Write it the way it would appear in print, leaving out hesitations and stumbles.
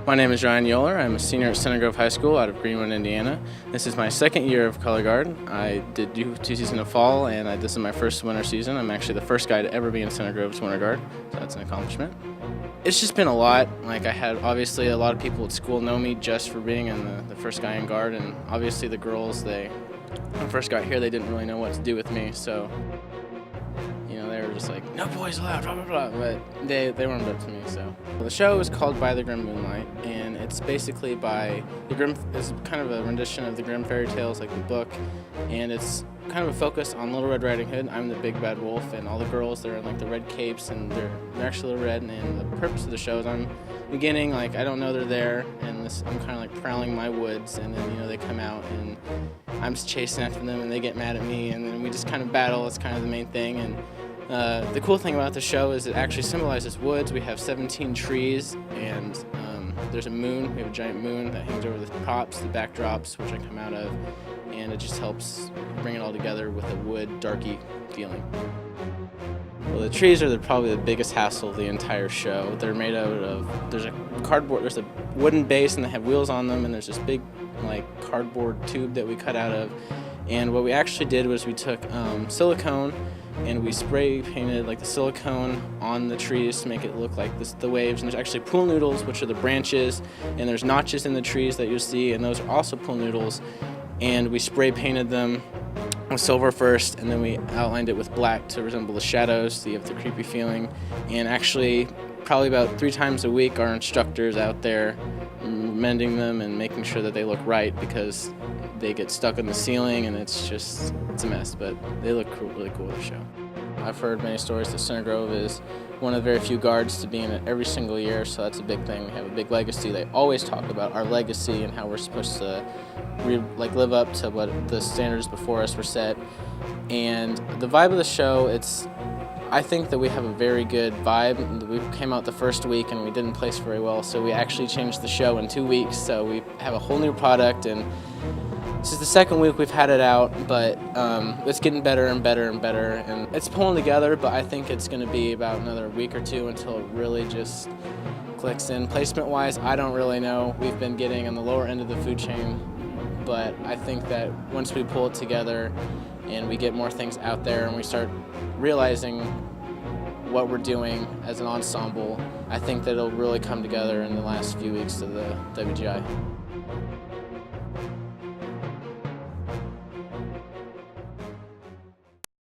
My name is Ryan Yohler. I'm a senior at Center Grove High School out of Greenwood, Indiana. This is my second year of color guard. I did two seasons of fall, and this is my first winter season. I'm actually the first guy to ever be in Center Grove's winter guard, so that's an accomplishment. It's just been a lot. Like, I had obviously a lot of people at school know me just for being in the first guy in guard, and obviously the girls, when I first got here, they didn't really know what to do with me, so they were just like, no boys allowed, blah, blah, blah, but they warmed up to me, so. The show is called By the Grim Moonlight, and it's basically is kind of a rendition of the Grimm fairy tales, like the book, and it's kind of a focus on Little Red Riding Hood. I'm the big bad wolf, and all the girls, they're in like the red capes, and they're actually red, and the purpose of the show is I'm beginning, like, I don't know they're there, and I'm kind of like prowling my woods, and then, they come out, and I'm just chasing after them, and they get mad at me, and then we just kind of battle. It's kind of the main thing, and the cool thing about the show is it actually symbolizes woods. We have 17 trees, and there's a moon. We have a giant moon that hangs over the props, the backdrops, which I come out of, and it just helps bring it all together with a wood, darky feeling. Well, the trees are probably the biggest hassle of the entire show. They're made out of, there's a wooden base, and they have wheels on them, and there's this big cardboard tube that we cut out of. And what we actually did was we took silicone, and we spray painted the silicone on the trees to make it look like the waves. And there's actually pool noodles, which are the branches, and there's notches in the trees that you'll see, and those are also pool noodles. And we spray painted them with silver first, and then we outlined it with black to resemble the shadows, so you have the creepy feeling. And actually, probably about 3 times a week, our instructor's out there mending them and making sure that they look right, because they get stuck in the ceiling, and it's a mess, but they look really cool at the show. I've heard many stories that Center Grove is one of the very few guards to be in it every single year, so that's a big thing. We have a big legacy. They always talk about our legacy and how we're supposed to live up to what the standards before us were set. And the vibe of the show, I think that we have a very good vibe. We came out the first week and we didn't place very well, so we actually changed the show in 2 weeks. So we have a whole new product, and this is the second week we've had it out, but it's getting better and better and better, and it's pulling together, but I think it's going to be about another week or 2 until it really just clicks in. Placement-wise, I don't really know. We've been getting on the lower end of the food chain, but I think that once we pull it together and we get more things out there and we start realizing what we're doing as an ensemble, I think that it'll really come together in the last few weeks of the WGI.